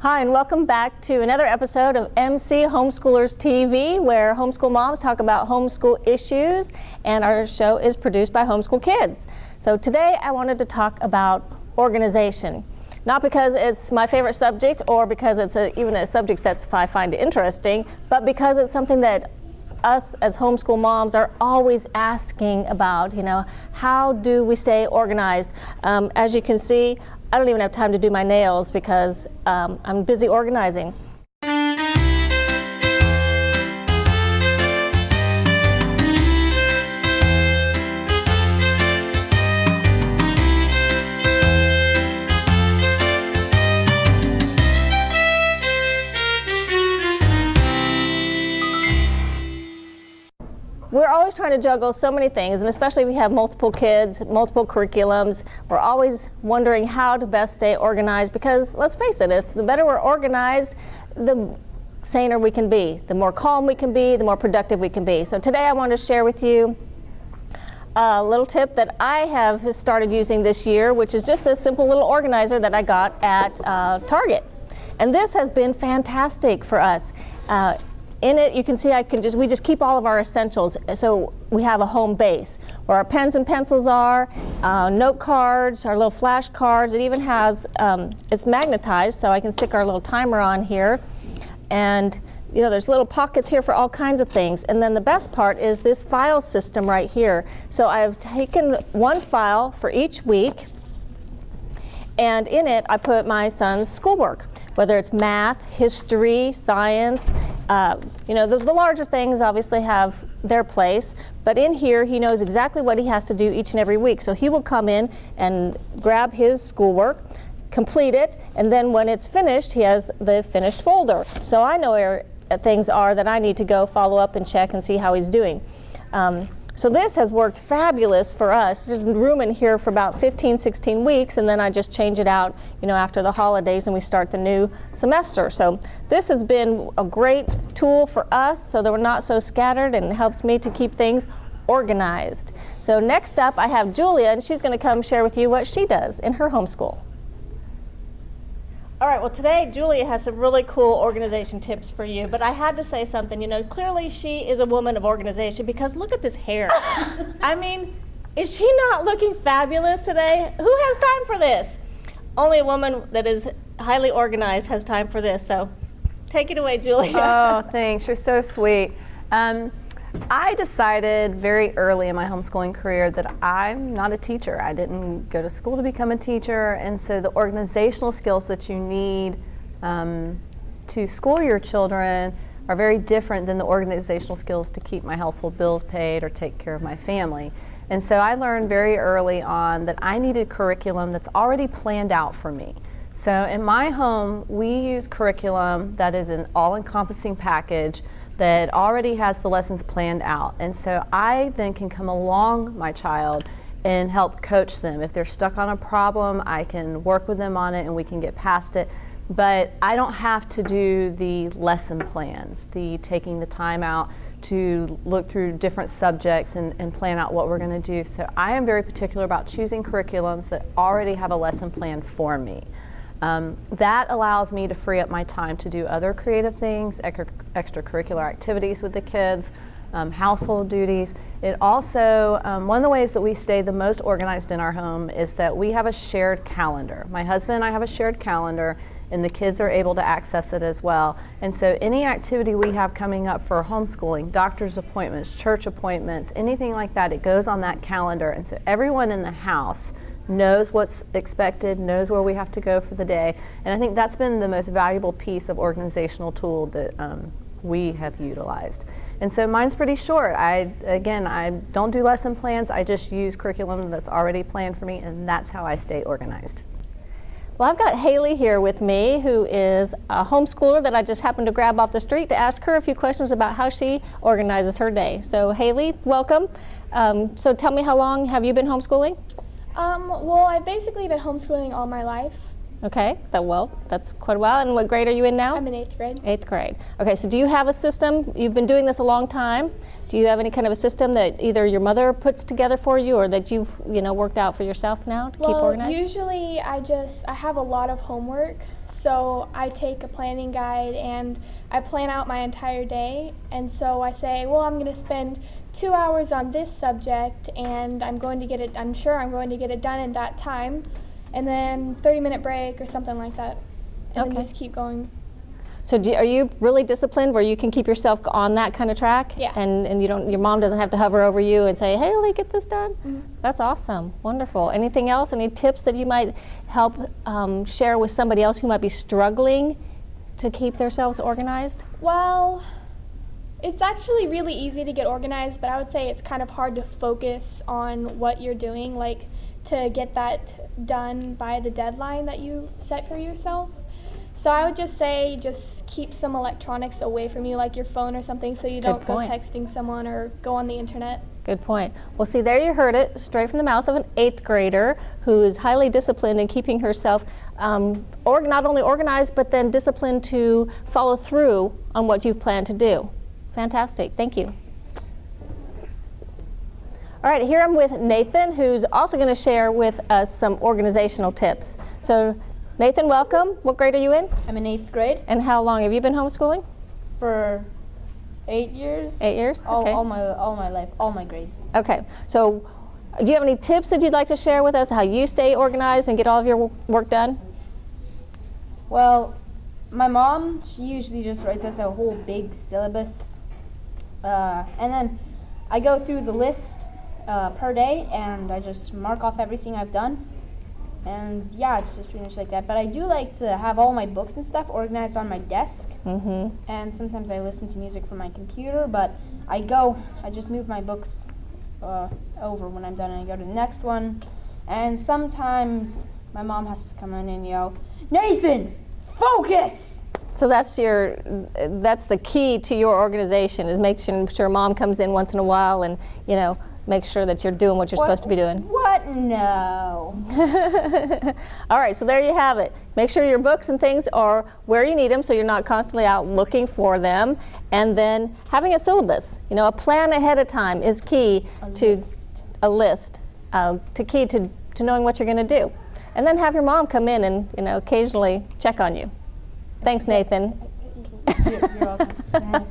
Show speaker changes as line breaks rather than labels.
Hi, and welcome back to another episode of MC Homeschoolers TV, where homeschool moms talk about homeschool issues, and our show is produced by Homeschool Kids. So today I wanted to talk about organization. Not because it's my favorite subject or because it's even a subject that I find interesting, but because it's something that us as homeschool moms are always asking about, how do we stay organized? As you can see, I don't even have time to do my nails because I'm busy organizing. We're always trying to juggle so many things, and especially if we have multiple kids, multiple curriculums, we're always wondering how to best stay organized, because let's face it, if the better we're organized, the saner we can be, the more calm we can be, the more productive we can be. So today I want to share with you a little tip that I have started using this year, which is just this simple little organizer that I got at Target. And this has been fantastic for us. In it, you can see we just keep all of our essentials, so we have a home base where our pens and pencils are, note cards, our little flash cards. It even has, it's magnetized, so I can stick our little timer on here. And there's little pockets here for all kinds of things. And then the best part is this file system right here. So I've taken one file for each week, and in it I put my son's schoolwork, whether it's math, history, science. The larger things obviously have their place, but in here he knows exactly what he has to do each and every week. So he will come in and grab his schoolwork, complete it, and then when it's finished, he has the finished folder. So I know where things are that I need to go follow up and check and see how he's doing. So this has worked fabulous for us. There's room in here for about 15, 16 weeks, and then I just change it out, after the holidays and we start the new semester. So this has been a great tool for us so that we're not so scattered, and it helps me to keep things organized. So next up I have Julia, and she's going to come share with you what she does in her homeschool. All right, well today Julia has some really cool organization tips for you, but I had to say something. Clearly she is a woman of organization, because look at this hair. I mean, is she not looking fabulous today? Who has time for this? Only a woman that is highly organized has time for this, so take it away, Julia.
Oh, thanks, you're so sweet. I decided very early in my homeschooling career that I'm not a teacher. I didn't go to school to become a teacher, and so the organizational skills that you need to school your children are very different than the organizational skills to keep my household bills paid or take care of my family. And so I learned very early on that I needed curriculum that's already planned out for me. So in my home, we use curriculum that is an all-encompassing package that already has the lessons planned out. And so I then can come along my child and help coach them. If they're stuck on a problem, I can work with them on it and we can get past it. But I don't have to do the lesson plans, the taking the time out to look through different subjects and plan out what we're going to do. So I am very particular about choosing curriculums that already have a lesson plan for me. That allows me to free up my time to do other creative things, extracurricular activities with the kids, household duties. It also, one of the ways that we stay the most organized in our home is that we have a shared calendar. My husband and I have a shared calendar, and the kids are able to access it as well. And so any activity we have coming up for homeschooling, doctor's appointments, church appointments, anything like that, it goes on that calendar. And so everyone in the house knows what's expected, knows where we have to go for the day. And I think that's been the most valuable piece of organizational tool that we have utilized. And so mine's pretty short. I don't do lesson plans, I just use curriculum that's already planned for me, and that's how I stay organized.
Well, I've got Hayley here with me, who is a homeschooler that I just happened to grab off the street to ask her a few questions about how she organizes her day. So Hayley, welcome. So tell me, how long have you been homeschooling?
Well, I've basically been homeschooling all my life.
Okay, that's quite a while. And what grade are you in now?
I'm in 8th grade.
8th grade. Okay, so do you have a system? You've been doing this a long time. Do you have any kind of a system that either your mother puts together for you or that you've worked out for yourself now to keep organized?
Usually I have a lot of homework So I take a planning guide and I plan out my entire day. And so I say, well, I'm going to spend 2 hours on this subject and I'm sure I'm going to get it done in that time. And then 30-minute break or something like that. And then just keep going.
So are you really disciplined where you can keep yourself on that kind of track?
Yeah.
And your mom doesn't have to hover over you and say, Hayley, get this done?
Mm-hmm.
That's awesome. Wonderful. Anything else? Any tips that you might help share with somebody else who might be struggling to keep themselves organized?
Well, it's actually really easy to get organized, but I would say it's kind of hard to focus on what you're doing, like to get that done by the deadline that you set for yourself. So I would just say just keep some electronics away from you, like your phone or something, so you don't go texting someone or go on the internet.
Good point. Well, see, there you heard it, straight from the mouth of an 8th grader who is highly disciplined in keeping herself not only organized, but then disciplined to follow through on what you've planned to do. Fantastic. Thank you. All right, here I'm with Nathan, who's also going to share with us some organizational tips. So, Nathan, welcome. What grade are you in?
I'm in 8th grade.
And how long have you been homeschooling?
For 8 years.
8 years? Okay.
All my life, all my grades.
Okay. So, do you have any tips that you'd like to share with us, how you stay organized and get all of your work done?
Well, my mom, she usually just writes us a whole big syllabus. And then I go through the list per day and I just mark off everything I've done. And yeah, it's just pretty much like that. But I do like to have all my books and stuff organized on my desk. Mm-hmm. And sometimes I listen to music from my computer, but I just move my books over when I'm done and I go to the next one. And sometimes my mom has to come in and yell, Nathan, focus!
So that's the key to your organization, is making sure mom comes in once in a while and, make sure that you're doing what you're supposed to be doing.
What? No.
All right, so there you have it. Make sure your books and things are where you need them so you're not constantly out looking for them. And then having a syllabus, a plan ahead of time is key to knowing what you're going to do. And then have your mom come in and, occasionally check on you. Thanks, Nathan.
You're welcome.